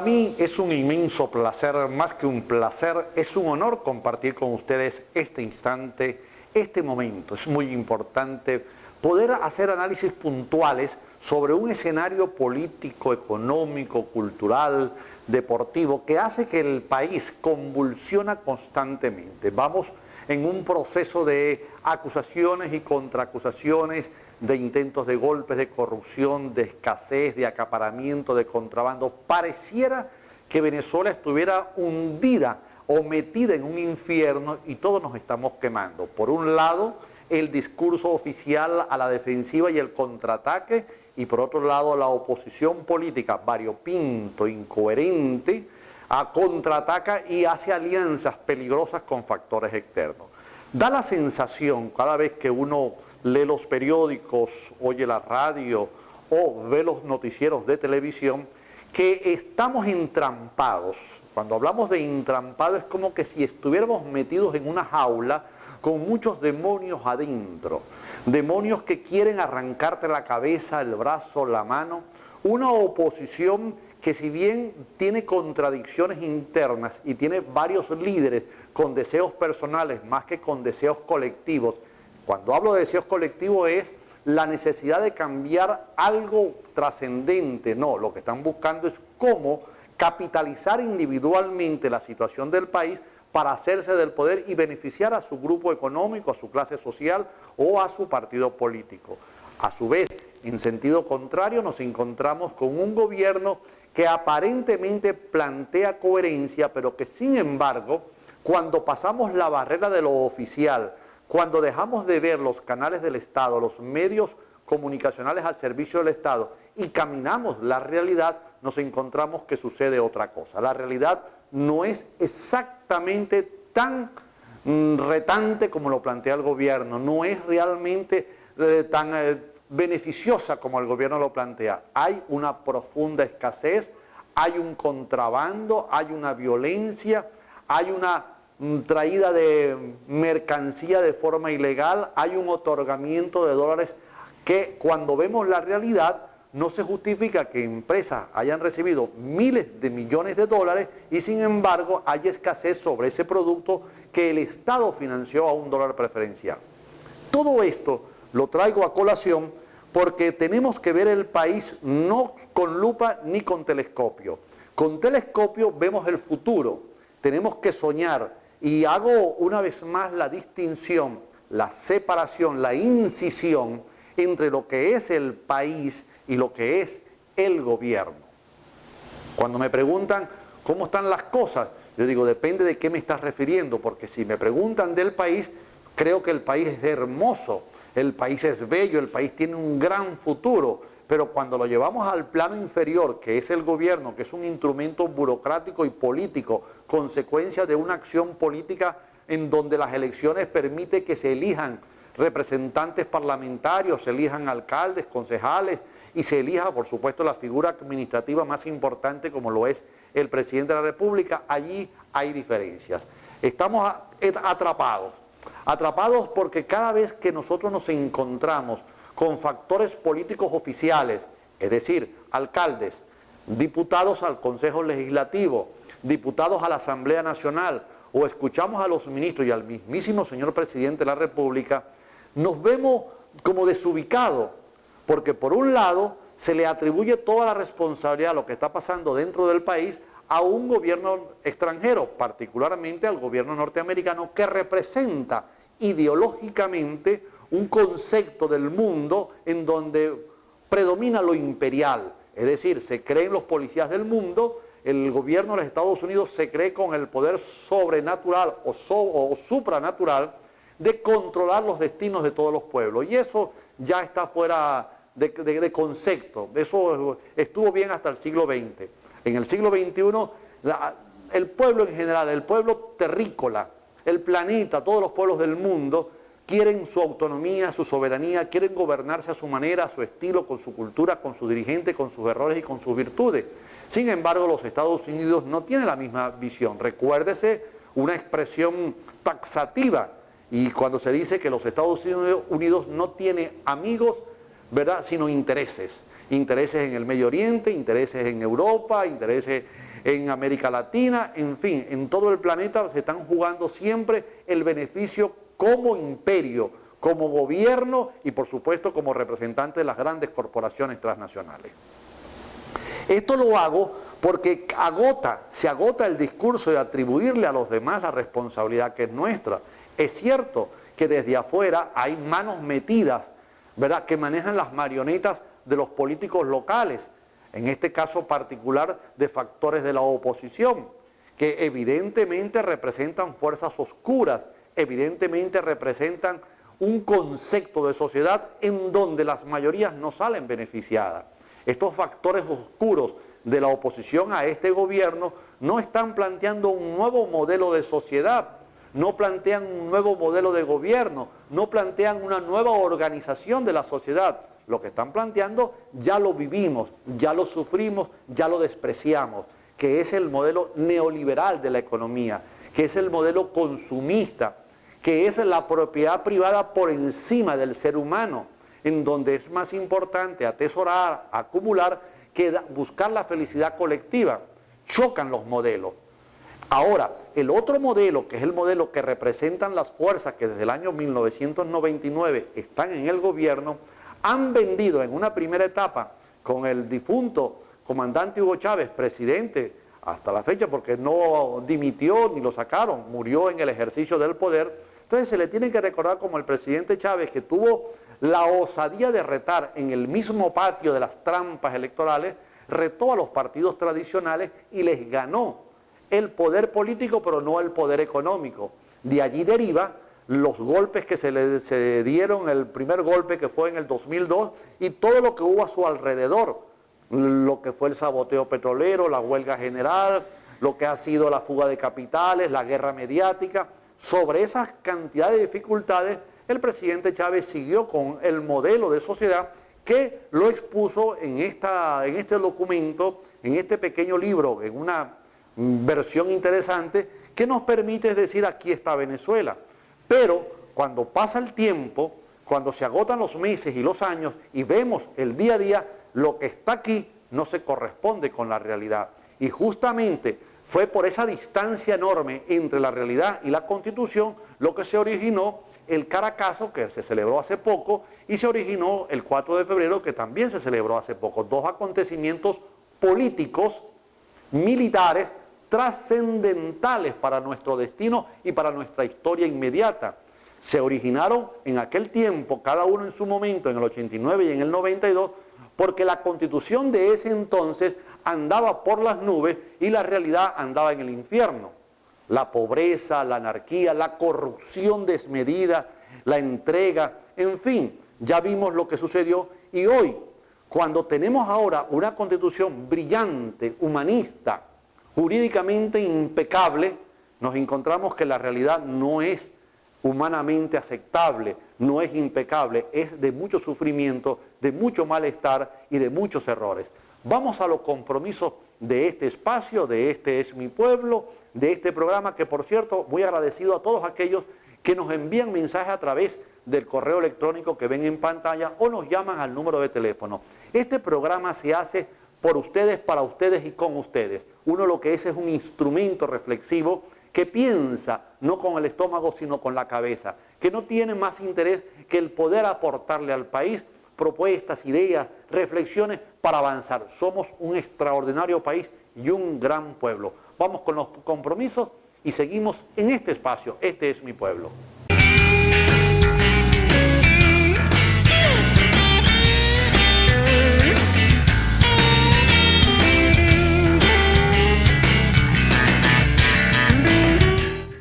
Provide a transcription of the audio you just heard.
Para mí es un inmenso placer, más que un placer, es un honor compartir con ustedes este instante, este momento. Es muy importante poder hacer análisis puntuales sobre un escenario político, económico, cultural, deportivo, que hace que el país convulsiona constantemente. Vamos en un proceso de acusaciones y contraacusaciones, de intentos de golpes, de corrupción, de escasez, de acaparamiento, de contrabando. Pareciera que Venezuela estuviera hundida o metida en un infierno y todos nos estamos quemando. Por un lado, el discurso oficial a la defensiva y el contraataque, y por otro lado, la oposición política variopinto, incoherente, contraataca y hace alianzas peligrosas con factores externos. Da la sensación, cada vez que uno lee los periódicos, oye la radio o ve los noticieros de televisión, que estamos entrampados. Cuando hablamos de entrampado es como que si estuviéramos metidos en una jaula con muchos demonios adentro, demonios que quieren arrancarte la cabeza, el brazo, la mano, una oposición que si bien tiene contradicciones internas y tiene varios líderes con deseos personales más que con deseos colectivos. Cuando hablo de deseos colectivos es la necesidad de cambiar algo trascendente. No, lo que están buscando es cómo capitalizar individualmente la situación del país para hacerse del poder y beneficiar a su grupo económico, a su clase social o a su partido político. A su vez, en sentido contrario, nos encontramos con un gobierno que aparentemente plantea coherencia, pero que sin embargo, cuando pasamos la barrera de lo oficial, cuando dejamos de ver los canales del Estado, los medios comunicacionales al servicio del Estado y caminamos la realidad, nos encontramos que sucede otra cosa. La realidad no es exactamente tan retante como lo plantea el gobierno, no es realmente tan beneficiosa como el gobierno lo plantea. Hay una profunda escasez, hay un contrabando, hay una violencia, hay una traída de mercancía de forma ilegal, hay un otorgamiento de dólares que cuando vemos la realidad no se justifica que empresas hayan recibido miles de millones de dólares y sin embargo hay escasez sobre ese producto que el Estado financió a $1 preferencial. Todo esto lo traigo a colación porque tenemos que ver el país no con lupa ni con telescopio. Con telescopio vemos el futuro, tenemos que soñar y hago una vez más la distinción, la separación, la incisión entre lo que es el país y lo que es el gobierno. Cuando me preguntan cómo están las cosas, yo digo depende de qué me estás refiriendo, porque si me preguntan del país, creo que el país es hermoso, el país es bello, el país tiene un gran futuro, pero cuando lo llevamos al plano inferior, que es el gobierno, que es un instrumento burocrático y político, consecuencia de una acción política en donde las elecciones permiten que se elijan representantes parlamentarios, se elijan alcaldes, concejales y se elija, por supuesto, la figura administrativa más importante como lo es el presidente de la República, allí hay diferencias. Estamos atrapados porque cada vez que nosotros nos encontramos con factores políticos oficiales, es decir, alcaldes, diputados al Consejo Legislativo, diputados a la Asamblea Nacional, o escuchamos a los ministros y al mismísimo señor presidente de la República, nos vemos como desubicados, porque por un lado se le atribuye toda la responsabilidad de lo que está pasando dentro del país a un gobierno extranjero, particularmente al gobierno norteamericano, que representa ideológicamente un concepto del mundo en donde predomina lo imperial, es decir, se creen los policías del mundo, el gobierno de los Estados Unidos se cree con el poder sobrenatural o supranatural de controlar los destinos de todos los pueblos, y eso ya está fuera de concepto, eso estuvo bien hasta el siglo XX. En el siglo XXI, el pueblo en general, el pueblo terrícola, el planeta, todos los pueblos del mundo, quieren su autonomía, su soberanía, quieren gobernarse a su manera, a su estilo, con su cultura, con sus dirigentes, con sus errores y con sus virtudes. Sin embargo, los Estados Unidos no tienen la misma visión. Recuérdese una expresión taxativa, y cuando se dice que los Estados Unidos no tiene amigos, ¿verdad?, sino intereses. Intereses en el Medio Oriente, intereses en Europa, intereses en América Latina, en fin, en todo el planeta se están jugando siempre el beneficio como imperio, como gobierno y por supuesto como representante de las grandes corporaciones transnacionales. Esto lo hago porque se agota el discurso de atribuirle a los demás la responsabilidad que es nuestra. Es cierto que desde afuera hay manos metidas, ¿verdad?, que manejan las marionetas de los políticos locales, en este caso particular de factores de la oposición, que evidentemente representan fuerzas oscuras, evidentemente representan un concepto de sociedad en donde las mayorías no salen beneficiadas. Estos factores oscuros de la oposición a este gobierno no están planteando un nuevo modelo de sociedad, no plantean un nuevo modelo de gobierno, no plantean una nueva organización de la sociedad. Lo que están planteando ya lo vivimos, ya lo sufrimos, ya lo despreciamos, que es el modelo neoliberal de la economía, que es el modelo consumista, que es la propiedad privada por encima del ser humano, en donde es más importante atesorar, acumular, que buscar la felicidad colectiva. Chocan los modelos. Ahora, el otro modelo, que es el modelo que representan las fuerzas que desde el año 1999 están en el gobierno, han vendido en una primera etapa con el difunto comandante Hugo Chávez, presidente hasta la fecha, porque no dimitió ni lo sacaron, murió en el ejercicio del poder. Entonces se le tiene que recordar como el presidente Chávez, que tuvo la osadía de retar en el mismo patio de las trampas electorales, retó a los partidos tradicionales y les ganó el poder político, pero no el poder económico. De allí deriva los golpes que se dieron, el primer golpe que fue en el 2002 y todo lo que hubo a su alrededor, lo que fue el saboteo petrolero, la huelga general, lo que ha sido la fuga de capitales, la guerra mediática. Sobre esas cantidades de dificultades, el presidente Chávez siguió con el modelo de sociedad que lo expuso en este documento, en este pequeño libro, en una versión interesante que nos permite decir: aquí está Venezuela. Pero cuando pasa el tiempo, cuando se agotan los meses y los años y vemos el día a día, lo que está aquí no se corresponde con la realidad. Y justamente fue por esa distancia enorme entre la realidad y la Constitución lo que se originó el Caracazo, que se celebró hace poco, y se originó el 4 de febrero, que también se celebró hace poco. Dos acontecimientos políticos, militares, trascendentales para nuestro destino y para nuestra historia inmediata. Se originaron en aquel tiempo, cada uno en su momento, en el 89 y en el 92, porque la Constitución de ese entonces andaba por las nubes y la realidad andaba en el infierno. La pobreza, la anarquía, la corrupción desmedida, la entrega, en fin, ya vimos lo que sucedió. Y hoy, cuando tenemos ahora una Constitución brillante, humanista, jurídicamente impecable, nos encontramos que la realidad no es humanamente aceptable, no es impecable, es de mucho sufrimiento, de mucho malestar y de muchos errores. Vamos a los compromisos de este espacio, de Este es mi pueblo, de este programa, que por cierto, muy agradecido a todos aquellos que nos envían mensajes a través del correo electrónico que ven en pantalla o nos llaman al número de teléfono. Este programa se hace por ustedes, para ustedes y con ustedes. Uno lo que es un instrumento reflexivo que piensa no con el estómago sino con la cabeza, que no tiene más interés que el poder aportarle al país propuestas, ideas, reflexiones para avanzar. Somos un extraordinario país y un gran pueblo. Vamos con los compromisos y seguimos en este espacio. Este es mi pueblo.